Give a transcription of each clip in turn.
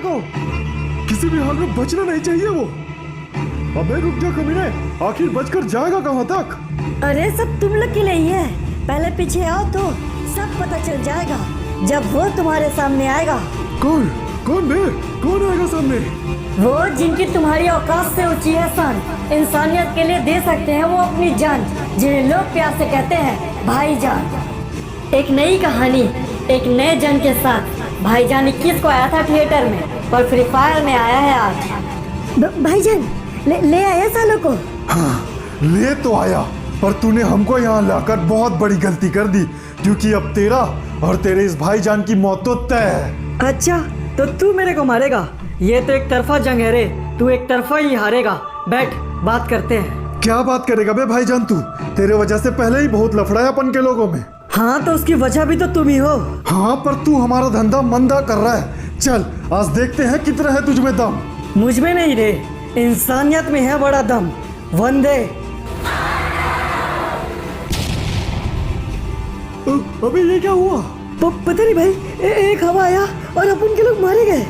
देखो, किसी भी हाल में बचना नहीं चाहिए वो। अबे रुक जा कमीने, आखिर बचकर जाएगा कहाँ तक? अरे सब तुम लोग के लिए ही है, पहले पीछे आओ तो सब पता चल जाएगा जब वो तुम्हारे सामने आएगा। कौन कौन बे? कौन आएगा सामने? वो जिनकी तुम्हारी औकात से ऊंची है शान, इंसानियत के लिए दे सकते हैं वो अपनी जान, जिन्हें लोग प्यार से कहते हैं भाईजान। एक नई कहानी एक नए जन के साथ भाईजान 21 को आया था थिएटर में और फ्री फायर में आया है आज। भाईजान ले आया सालों को? हाँ, ले तो आया, पर तूने हमको यहाँ लाकर बहुत बड़ी गलती कर दी, क्योंकि अब तेरा और तेरे इस भाईजान की मौत तो तय है। अच्छा, तो तू मेरे को मारेगा? ये तो एक तरफा जंग है रे, तू एक तरफा ही हारेगा। बैठ, बात करते हैं। क्या बात करेगा बे भाईजान तू? तेरे वजह से पहले ही बहुत लफड़ा है अपन के लोगों में। हाँ, तो उसकी वजह भी तो तुम ही हो। हाँ, पर तू हमारा धंधा मंदा कर रहा है। चल आज देखते हैं कितना है तुझ में दम। मुझ में नहीं रे, इंसानियत में है बड़ा दम। वंदे। अबे ये क्या हुआ? पता नहीं भाई, एक हवा आया और अपन के लोग मारे गए।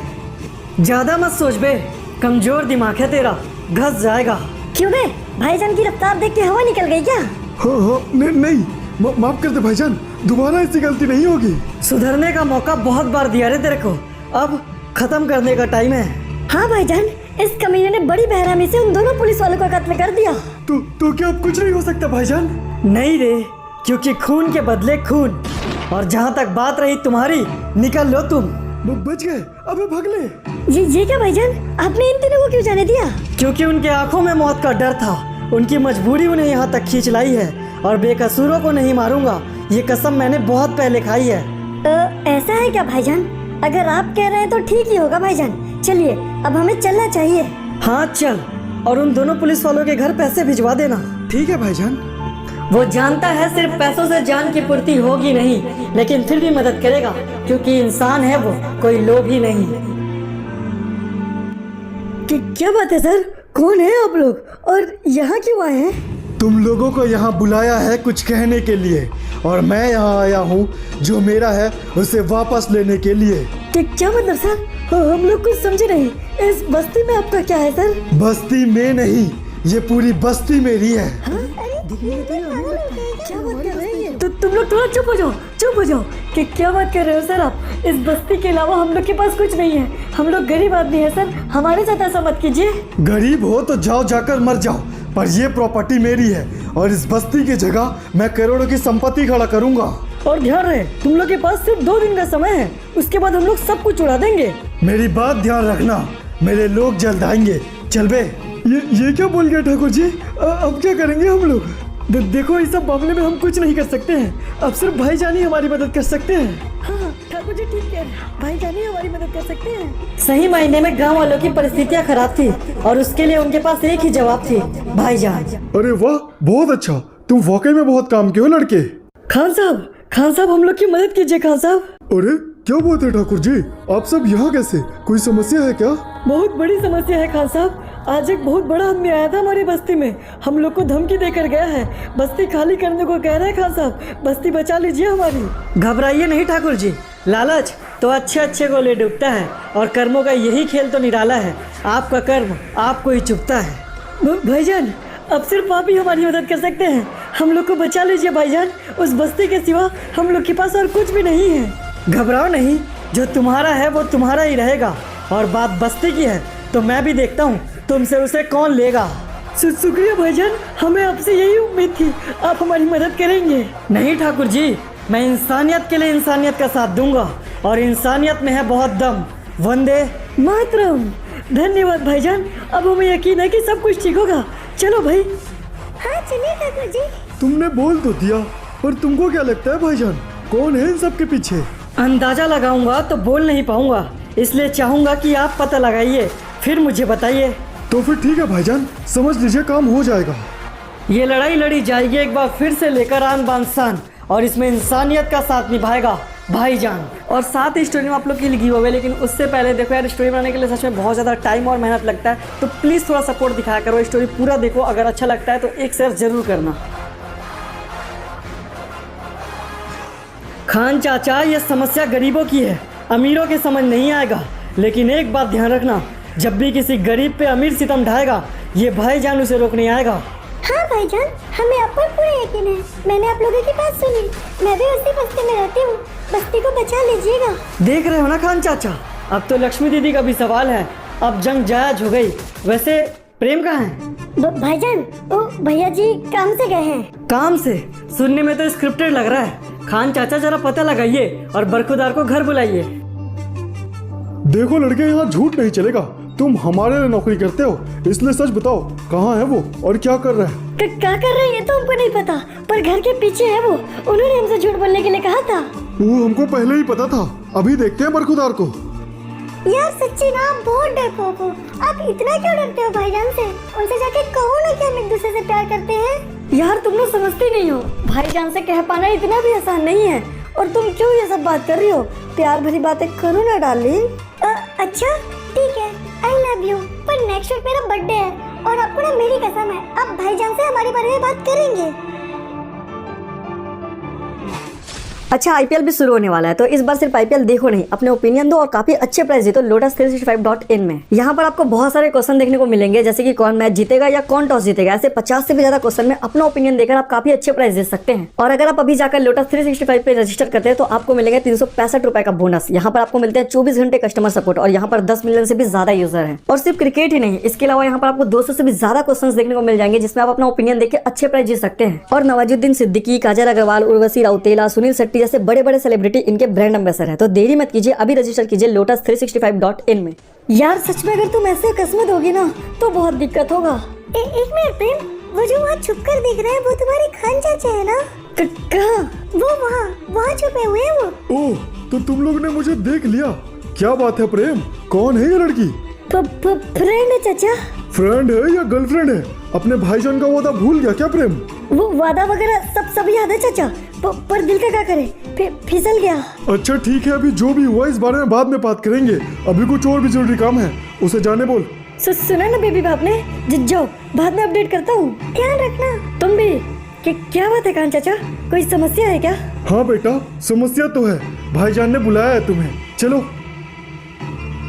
ज्यादा मत सोच बे, कमजोर दिमाग है तेरा, घस जाएगा। क्यों बे, भाईजान की रफ्तार देख के हवा निकल गई क्या? हाँ, नहीं, माफ कर दे भाईजान, दोबारा ऐसी गलती नहीं होगी। सुधरने का मौका बहुत बार दिया रे तेरे को, अब खत्म करने का टाइम है। हाँ भाईजान, इस कमीने ने बड़ी बेरहमी से उन दोनों पुलिस वालों का कत्ल कर दिया। तो क्या अब कुछ नहीं हो सकता भाईजान? नहीं रे, क्योंकि खून के बदले खून। और जहाँ तक बात रही तुम्हारी, निकल लो तुम। बच गए, अबे भाग ले। ये क्या भाईजान, आपने इन तीनों को क्यों जाने दिया? क्योंकि उनके आंखों में मौत का डर था, उनकी मजबूरी उन्हें यहाँ तक खींच लाई है, और बेकसूरों को नहीं मारूंगा, ये कसम मैंने बहुत पहले खाई है। ऐसा है क्या भाईजान? अगर आप कह रहे हैं तो ठीक ही होगा भाईजान, चलिए अब हमें चलना चाहिए। हाँ चल, और उन दोनों पुलिस वालों के घर पैसे भिजवा देना। ठीक है भाईजान। वो जानता है सिर्फ पैसों से जान की पूर्ति होगी नहीं, लेकिन फिर भी मदद करेगा, क्योंकि इंसान है वो, कोई लोभ ही नहीं। क्या बात है सर, कौन है आप लोग और यहाँ क्यों आए हैं? तुम लोगों को यहाँ बुलाया है कुछ कहने के लिए, और मैं यहाँ आया हूँ जो मेरा है उसे वापस लेने के लिए। क्या मतलब सर? हम लोग कुछ समझे नहीं। इस बस्ती में आपका क्या है सर? बस्ती में नहीं, ये पूरी बस्ती मेरी है। क्या बात कर रहे हैं? तो तुम लोग थोड़ा चुप हो जाओ कि क्या बात कर रहे हो सर आप? इस बस्ती के अलावा हम लोग के पास कुछ नहीं है, हम लोग गरीब आदमी है सर, हमारे साथ ऐसा मत कीजिए। गरीब हो तो जाओ जाकर मर जाओ, पर ये प्रॉपर्टी मेरी है, और इस बस्ती की जगह मैं करोड़ों की संपत्ति खड़ा करूंगा। और ध्यान रहे, तुम लोग के पास सिर्फ 2 दिन का समय है, उसके बाद हम लोग सब कुछ उड़ा देंगे। मेरी बात ध्यान रखना, मेरे लोग जल्द आएंगे। चल बे। ये क्या बोल गया ठाकुर जी? अब क्या करेंगे हम लोग? देखो, इस सब मामले में हम कुछ नहीं कर सकते हैं, अब सिर्फ भाईजान ही हमारी मदद कर सकते हैं। हाँ ठाकुर जी ठीक है, भाईजान ही हमारी मदद कर सकते हैं। सही मायने में गांव वालों की परिस्थितियां खराब थी, और उसके लिए उनके पास एक ही जवाब थी, भाईजान। अरे वाह, बहुत अच्छा, तुम वाकई में बहुत काम के हो लड़के। खान साहब हम लोग की मदद कीजिए खान साहब। अरे क्या बात है ठाकुर जी, आप सब यहाँ कैसे? कोई समस्या है क्या? बहुत बड़ी समस्या है खान साहब, आज एक बहुत बड़ा आदमी आया था हमारी बस्ती में, हम लोग को धमकी देकर गया है, बस्ती खाली करने को कह रहा है। खान साहब, बस्ती बचा लीजिए हमारी। घबराइए नहीं ठाकुर जी, लालच तो अच्छे को ले डूबता है, और कर्मों का यही खेल तो निराला है, आपका कर्म आपको ही चुभता है। भाईजान, अब सिर्फ आप ही हमारी मदद कर सकते हैं, हम लोग को बचा लीजिए भाईजान, उस बस्ती के सिवा हम लोग के पास और कुछ भी नहीं है। घबराओ नहीं, जो तुम्हारा है वो तुम्हारा ही रहेगा, और बात बस्ती की है तो मैं भी देखता हूँ तुमसे उसे कौन लेगा। शुक्रिया भाईजान, हमें आपसे यही उम्मीद थी, आप हमारी मदद करेंगे। नहीं ठाकुर जी, मैं इंसानियत के लिए इंसानियत का साथ दूंगा, और इंसानियत में है बहुत दम। वंदे मातरम। धन्यवाद भाईजान, अब हमें यकीन है कि सब कुछ ठीक होगा। चलो भाई। हाँ चलिए ठाकुर जी। तुमने बोल तो दिया, पर तुमको क्या लगता है भाईजान, कौन है इन सब के पीछे? अंदाजा लगाऊंगा तो बोल नहीं पाऊंगा, इसलिए चाहूंगा कि आप पता लगाइए, फिर मुझे बताइए। तो फिर ठीक है भाईजान, समझ लीजिए काम हो जाएगा। ये लड़ाई लड़ी जाएगी एक बार फिर से लेकर आन बान शान, और इसमें इंसानियत का साथ निभाएगा भाईजान। और साथ ही स्टोरी में आप लोग की लिखी होगी, लेकिन उससे पहले देखो यार, स्टोरी बनाने के लिए सच में बहुत ज़्यादा टाइम और मेहनत लगता है, तो प्लीज़ थोड़ा सपोर्ट दिखाया करो, स्टोरी पूरा देखो, अगर अच्छा लगता है तो एक शेयर जरूर करना। खान चाचा, ये समस्या गरीबों की है, अमीरों के समझ नहीं आएगा, लेकिन एक बात ध्यान रखना, जब भी किसी गरीब पे अमीर सितम ढाएगा, ये भाईजान उसे रोकने आएगा। हाँ भाईजान, हमें आप पर पूरा यकीन है। मैंने आप लोगों की बात सुनी। मैं भी उसी बस्ती में रहती हूँ। बस्ती को बचा लीजिएगा। देख रहे हो ना खान चाचा, अब तो लक्ष्मी दीदी का भी सवाल है। अब जंग जायज हो गई। वैसे प्रेम कहाँ है? भाईजान, ओ भैया जी काम से गए हैं। काम से? सुनने में तो स्क्रिप्टेड लग रहा है। खान चाचा जरा पता लगाइए और बरखुदार को घर बुलाइए। देखो लड़के, यहाँ झूठ नहीं चलेगा। तुम हमारे लिए नौकरी करते हो, इसलिए सच बताओ, कहाँ है वो और क्या कर रहा है? क्या कर रहे हैं ये तो हमको नहीं पता, पर घर के पीछे है वो। उन्होंने हमसे झूठ बोलने के लिए कहा था। वो हमको पहले ही पता था। अभी देखते हैं बरखुदार को। यार सच्ची ना, आप बहुत डरपोक हो। आप इतना क्यों डरते हो भाईजान से? उनसे जाके कहो ना कि हम एक दूसरे से प्यार करते हैं। यार तुम लोग समझते नहीं हो, भाईजान से कह पाना इतना भी आसान नहीं है। और तुम क्यों ये सब बात कर रही हो? प्यार भरी बातें करो ना डार्लिंग। अच्छा ठीक है, आई लव यू। पर नेक्स्ट वीक मेरा बर्थडे है और आपको ना मेरी कसम है, आप भाईजान से हमारे बारे में बात करेंगे। अच्छा, आईपीएल भी शुरू होने वाला है, तो इस बार सिर्फ आईपीएल देखो नहीं, अपने ओपिनियन दो और काफी अच्छे प्राइस जीतो lotus365.in में। यहाँ पर आपको बहुत सारे क्वेश्चन देखने को मिलेंगे, जैसे कि कौन मैच जीतेगा या कौन टॉस जीतेगा। ऐसे 50 से भी ज्यादा क्वेश्चन में अपना ओपिनियन देकर आप काफी अच्छे प्राइस जीत सकते हैं। और अगर आप अभी जाकर lotus365 पे रजिस्टर करते हैं तो आपको मिलेगा 365 रुपए का बोनस। यहाँ पर आपको मिलते हैं 24 घंटे कस्टमर सपोर्ट और यहाँ पर 10 मिलियन से भी ज्यादा यूजर है। और सिर्फ क्रिकेट ही नहीं, इसके अलावा यहाँ पर आपको 200 से भी ज्यादा क्वेश्चन देखने को मिल जाएंगे, जिसमें आप अपना ओपिनियन देकर अच्छे प्राइस जीत सकते हैं। और नवाजुद्दीन सिद्दीकी, काजल अग्रवाल, उर्वशी राउतेला, सुनील शेट्टी जैसे बड़े बड़े सेलिब्रिटी इनके ब्रांड एम्बेसडर है। तो देरी मत कीजिए, अभी रजिस्टर कीजिए lotus365.in में। यार सच में अगर तुम ऐसे किस्मत होगी ना तो बहुत दिक्कत होगा। एक मिनट प्रेम, वो जो वहाँ छुप कर दिख रहे हैं वो तुम्हारे खान चाचा है ना? कहाँ? वो वहाँ छुपे हुए हैं वो। ओह, तो तुम लोग ने मुझे देख लिया। क्या बात है प्रेम, कौन है ये लड़की? फ्रेंड है चाचा। फ्रेंड है या गर्लफ्रेंड है? अपने भाईजान का वादा भूल गया क्या प्रेम? वो वादा वगैरह सब याद है चाचा, पर दिल का क्या करे, फिसल गया। अच्छा ठीक है, अभी जो भी हुआ इस बारे में बाद में बात करेंगे। अभी कुछ और भी जरूरी काम है, उसे जाने बोल। सुना ना बेबी बाप ने, जाओ बाद में अपडेट करता हूँ, ध्यान रखना। तुम भी। क्या बात है कान चाचा, कोई समस्या है क्या? हाँ बेटा, समस्या तो है। भाईजान ने बुलाया है तुम्हें, चलो।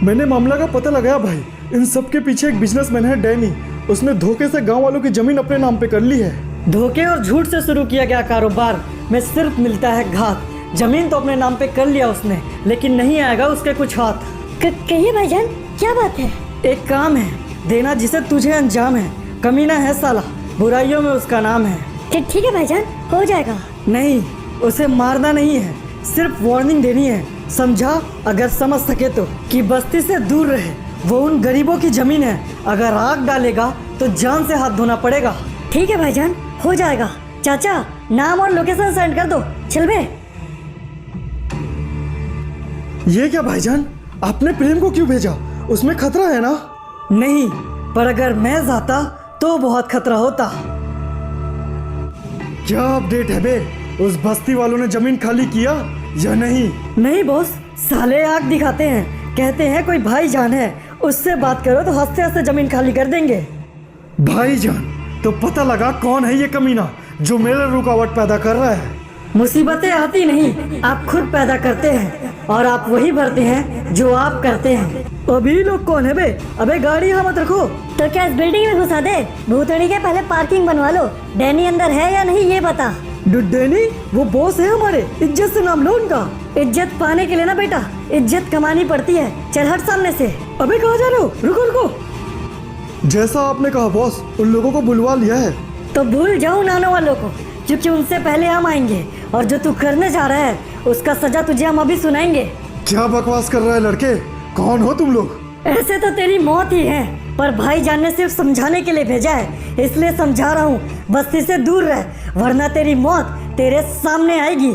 मैंने मामला का पता लगाया भाई। इन सब के पीछे एक बिजनेसमैन है डैनी। उसने धोखे से गांव वालों की जमीन अपने नाम पे कर ली है। धोखे और झूठ से शुरू किया गया कारोबार में सिर्फ मिलता है घात। जमीन तो अपने नाम पे कर लिया उसने, लेकिन नहीं आएगा उसके कुछ हाथ। कहिए भाईजान, क्या बात है? एक काम है देना जिसे तुझे अंजाम है। कमीना है साला, बुराइयों में उसका नाम है। ठीक है भाईजान, हो जाएगा। नहीं, उसे मारना नहीं है, सिर्फ वार्निंग देनी है, समझा? अगर समझ सके तो, कि बस्ती से दूर रहे। वो उन गरीबों की जमीन है, अगर आग डालेगा तो जान से हाथ धोना पड़ेगा। ठीक है भाईजान, हो जाएगा। चाचा नाम और लोकेशन सेंड कर दो, चल बे। ये क्या भाईजान, आपने प्रेम को क्यों भेजा? उसमें खतरा है ना? नहीं, पर अगर मैं जाता तो बहुत खतरा होता। क्या अपडेट है बे? उस बस्ती वालों ने जमीन खाली किया या नहीं? नहीं बॉस, साले आग दिखाते हैं, कहते हैं कोई भाईजान है, उससे बात करो तो हंसते हंसते जमीन खाली कर देंगे। भाईजान, तो पता लगा कौन है ये कमीना जो मेरे रुकावट पैदा कर रहा है। मुसीबतें आती नहीं, आप खुद पैदा करते हैं, और आप वही भरते हैं जो आप करते हैं। अभी लोग कौन है बे? अबे गाड़ी यहाँ मत रखो। तो क्या इस बिल्डिंग में घुसा दे? भूतड़ी के पहले पार्किंग बनवा लो। डैनी अंदर है या नहीं ये बता। डैनी वो बॉस है हमारे, इज्जत से नाम लो उनका। इज्जत पाने के लिए ना बेटा, इज्जत कमानी पड़ती है। चल हट सामने से। अबे कहाँ जा रहे हो? रुको रुको। जैसा आपने कहा बॉस, उन लोगों को बुलवा लिया है। तो भूल जाओ नानो वालों को, क्योंकि उनसे पहले हम आएंगे, और जो तू करने जा रहा है उसका सजा तुझे हम अभी सुनाएंगे। क्या बकवास कर रहा है लड़के? कौन हो तुम लोग? ऐसे तो तेरी मौत ही है, पर भाईजान ने सिर्फ समझाने के लिए भेजा है, इसलिए समझा रहा हूँ। बस्ती से दूर रह, वरना तेरी मौत तेरे सामने आएगी।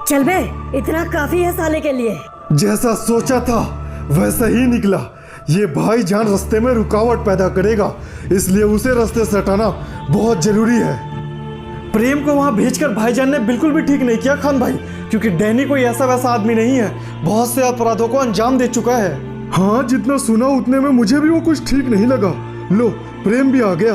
चल बे, इतना काफी है साले के लिए। जैसा सोचा था वैसा ही निकला। ये भाईजान रास्ते में रुकावट पैदा करेगा, इसलिए उसे रास्ते से हटाना बहुत जरूरी है। प्रेम को वहाँ भेजकर भाईजान ने बिल्कुल भी ठीक नहीं किया खान भाई, क्योंकि डैनी कोई ऐसा वैसा आदमी नहीं है, बहुत से अपराधों को अंजाम दे चुका है। हाँ, जितना सुना उतने में मुझे भी वो कुछ ठीक नहीं लगा। लो, प्रेम भी आ गया।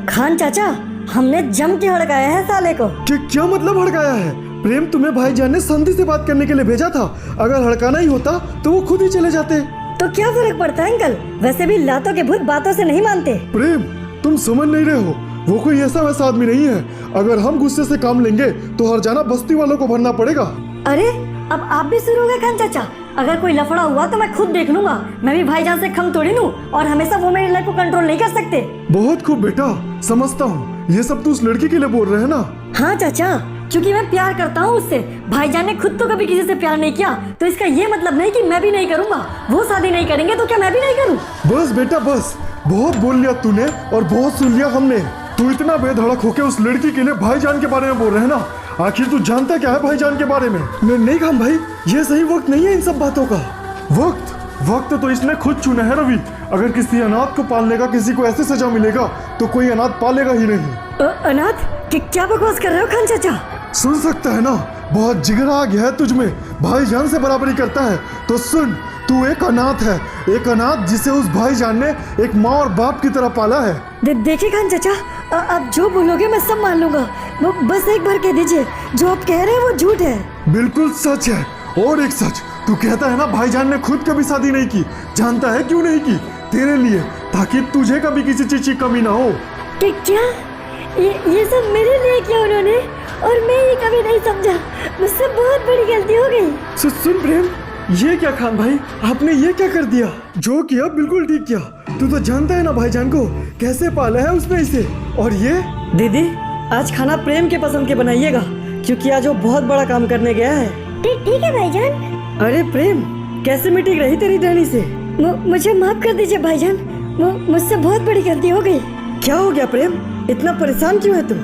खान चाचा, हमने जम के हड़काया है साले को। क्या मतलब हड़काया है? प्रेम तुम्हें भाईजान ने संधि से बात करने के लिए भेजा था। अगर हड़काना ही होता तो वो खुद ही चले जाते। तो क्या फर्क पड़ता है अंकल? वैसे भी लातों के भूत बातों से नहीं मानते। प्रेम, तुम समझ नहीं रहे हो, वो कोई ऐसा वैसा आदमी नहीं है। अगर हम गुस्से से काम लेंगे तो हर्जाना बस्ती वालों को भरना पड़ेगा। अरे अब आप भी शुरू हो गए खान चाचा। अगर कोई लफड़ा हुआ तो मैं खुद देख लूंगा। मैं भी भाईजान से खम तोड़ी लूं और हमेशा वो मेरी लाइफ को कंट्रोल नहीं कर सकते। बहुत खूब बेटा, समझता हूँ। ये सब तू उस लड़की के लिए बोल रहे हैं ना? हाँ चाचा, क्योंकि मैं प्यार करता हूँ उससे। भाईजान ने खुद तो कभी किसी से प्यार नहीं किया, तो इसका ये मतलब नहीं कि मैं भी नहीं करूँगा। वो शादी नहीं करेंगे तो क्या मैं भी नहीं करूँ? बस बेटा बस, बहुत बोल लिया तूने और बहुत सुन लिया हमने। तू इतना बेधड़क होके उस लड़की के लिए भाईजान के बारे में बोल रहे हैं ना? आखिर तू जानता क्या है भाईजान के बारे में? नहीं खान भाई, ये सही वक्त नहीं है इन सब बातों का। वक्त तो इसने खुद चुना है रवि। अगर किसी अनाथ को पालने का किसी को ऐसे सजा मिलेगा तो कोई अनाथ पालेगा ही नहीं। अनाथ? क्या बकवास कर रहे हो खान चाचा? सुन सकता है ना? बहुत जिगरा आ गया है तुझमें, भाईजान से बराबरी करता है। तो सुन, तू एक अनाथ है, एक अनाथ जिसे उस भाईजान ने एक माँ और बाप की तरह पाला है। देखिए खान चाचा, आप जो बोलोगे मैं सब मान लूंगा। बस एक बार कह दीजिए, जो आप कह रहे हैं वो झूठ है। बिल्कुल सच है। और एक सच, तू कहता है ना भाईजान ने खुद कभी शादी नहीं की। जानता है क्यों नहीं की? तेरे लिए, ताकि तुझे कभी किसी चीज की कमी ना हो। क्या ये सब मेरे लिए किया उन्होंने? और मैं ये कभी नहीं समझा। मुझसे बहुत बड़ी गलती हो गई। सुन प्रेम, ये क्या खान भाई, आपने ये क्या कर दिया? जो किया बिल्कुल ठीक किया। तू तो जानता है ना भाईजान को कैसे पाला है उसने इसे। और ये दीदी, आज खाना प्रेम के पसंद के बनाइएगा, क्योंकि आज वो बहुत बड़ा काम करने गया है। ठीक है भाईजान। अरे प्रेम, कैसे मीटिंग रही तेरी डैनी से? मुझे माफ कर दीजिए भाईजान, मुझसे बहुत बड़ी गलती हो गई। क्या हो गया प्रेम, इतना परेशान क्यों है तुम?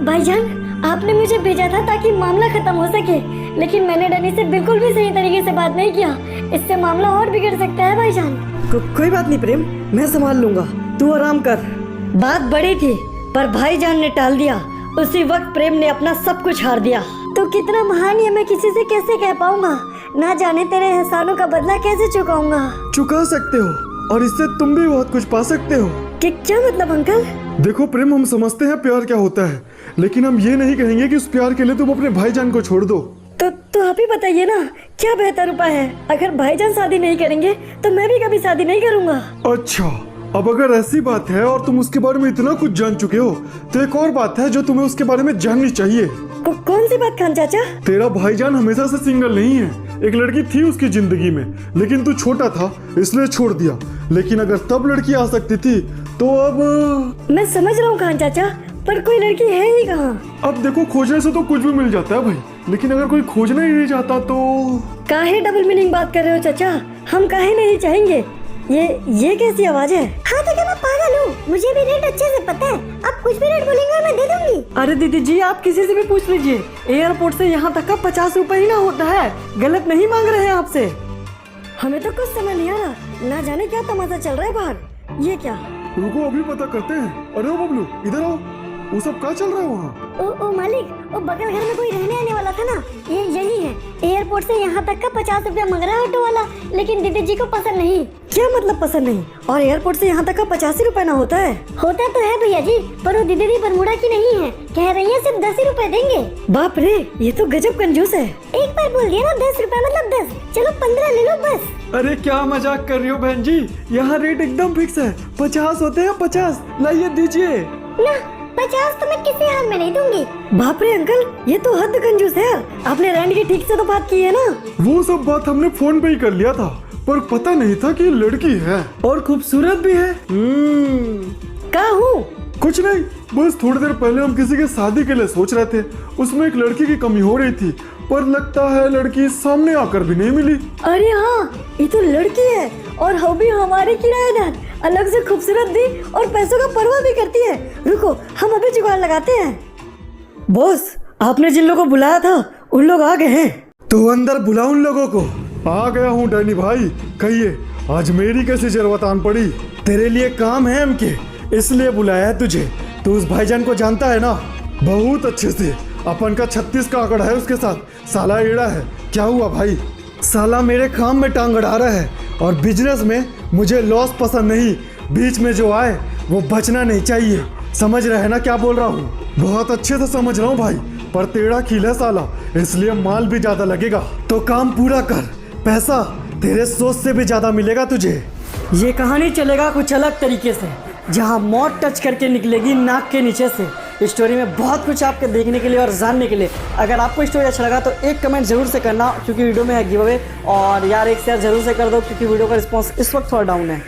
भाईजान, आपने मुझे भेजा था ताकि मामला खत्म हो सके, लेकिन मैंने डैनी से बिल्कुल भी सही तरीके से बात नहीं किया। इससे मामला और बिगड़ सकता है भाईजान। कोई बात नहीं प्रेम, मैं संभाल लूंगा, तू आराम कर। बात बड़ी थी पर भाईजान ने टाल दिया। उसी वक्त प्रेम ने अपना सब कुछ हार दिया। तो कितना महान है, मैं किसी से कैसे कह पाऊंगा? ना जाने तेरे एहसानों का बदला कैसे चुकाऊंगा। चुका सकते हो और इससे तुम भी बहुत कुछ पा सकते हो। क्या मतलब अंकल? देखो प्रेम, हम समझते हैं प्यार क्या होता है, लेकिन हम ये नहीं कहेंगे कि उस प्यार के लिए तुम अपने भाईजान को छोड़ दो। तो आप ही बताइए ना, क्या बेहतर उपाय है? अगर भाईजान शादी नहीं करेंगे तो मैं भी कभी शादी नहीं करूंगा। अच्छा, अब अगर ऐसी बात है और तुम उसके बारे में इतना कुछ जान चुके हो, तो एक और बात है जो तुम्हें उसके बारे में जाननी चाहिए। कौन सी बात खान चाचा? तेरा भाईजान हमेशा से सिंगल नहीं है। एक लड़की थी उसकी जिंदगी में, लेकिन तू छोटा था इसलिए छोड़ दिया। लेकिन अगर तब लड़की आ सकती थी तो अब। मैं समझ रहा हूँ खान चाचा, पर कोई लड़की है ही कहाँ? अब देखो, खोजने से तो कुछ भी मिल जाता है भाई, लेकिन अगर कोई खोजना ही नहीं चाहता तो। काहे डबल मीनिंग बात कर रहे हो चाचा? हम काहे नहीं चाहेंगे? ये कैसी आवाज है? हाँ तो क्या मैं पागल हूँ? मुझे भी रेट अच्छे से पता है। आप कुछ भी रेट बोलेंगे और मैं दे दूंगी। अरे दीदी जी, आप किसी से भी पूछ लीजिए। एयरपोर्ट से यहाँ तक का 50 रुपए ही ना होता है। गलत नहीं मांग रहे हैं आपसे। हमें तो कुछ समझ नहीं आ रहा, ना जाने क्या तमाशा चल रहा है बाहर। ये क्या? रुको, अभी पता करते हैं। अरे ओ बबलू, इधर आओ। वो सब क्या चल रहा है वहाँ? ओ मालिक, वो बगल घर में कोई रहने आने वाला था ना, ये यही है। एयरपोर्ट से यहाँ तक का 50 रुपया मांग रहा है ऑटो वाला, लेकिन दीदी जी को पसंद नहीं। क्या मतलब पसंद नहीं? और एयरपोर्ट से यहाँ तक का 85 रुपए ना होता है? होता तो है भैया जी, पर वो दीदी बरमुडा की नहीं है। कह रही है सिर्फ 10 रुपए देंगे। बाप रे, ये तो गजब कंजूस है। एक बार बोल दिया ना 10 रुपए मतलब 10, चलो 15 ले लो बस। अरे क्या मजाक कर रही हो बहन जी? यहाँ रेट एकदम फिक्स है, 50 होते हैं 50। लाइए दीजिए ना। 50 तो मैं किसी हाल में नहीं दूंगी। बाप रे अंकल, ये तो हद कंजूस है। आपने रेंट की ठीक से तो बात की है ना? वो सब बात हमने फोन पे ही कर लिया था, पर पता नहीं था कि लड़की है और खूबसूरत भी है। कहाँ हूँ? कुछ नहीं, बस थोड़ी देर पहले हम किसी के शादी के लिए सोच रहे थे। उसमें एक लड़की की कमी हो रही थी, पर लगता है लड़की सामने आकर भी नहीं मिली। अरे हाँ, ये तो लड़की है और वो भी हमारी किराएदार। अलग से खूबसूरत भी और पैसों का परवाह भी करती है। रुको, हम अभी जुगाड़ लगाते हैं। बॉस, आपने जिन लोगों को बुलाया था उन लोग आ गए हैं। तो अंदर बुलाओ उन लोगों को। आ गया हूँ डैनी भाई। कहिए, आज मेरी कैसी जरूरत आन पड़ी? तेरे लिए काम है हमके, इसलिए बुलाया है तुझे। तू उस भाईजान को जानता है ना? बहुत अच्छे से। अपन का 36 का आंकड़ा है उसके साथ। साला एड़ा है। क्या हुआ भाई? साला मेरे काम में टांग अड़ा रहा है और बिजनेस में मुझे लॉस पसंद नहीं। बीच में जो आए वो बचना नहीं चाहिए। समझ रहे हैं ना क्या बोल रहा हूँ? बहुत अच्छे से समझ रहा हूँ भाई, पर तेरा खील है साला, इसलिए माल भी ज्यादा लगेगा। तो काम पूरा कर, पैसा तेरे सोच से भी ज्यादा मिलेगा तुझे। ये कहानी चलेगा कुछ अलग तरीके से, जहाँ मौत टच करके निकलेगी नाक के नीचे से। इस स्टोरी में बहुत कुछ आपके देखने के लिए और जानने के लिए। अगर आपको स्टोरी अच्छा लगा तो एक कमेंट जरूर से करना, क्योंकि वीडियो में है गिव अवे। और यार एक शेयर जरूर से कर दो, क्योंकि वीडियो का रिस्पांस इस वक्त थोड़ा डाउन है।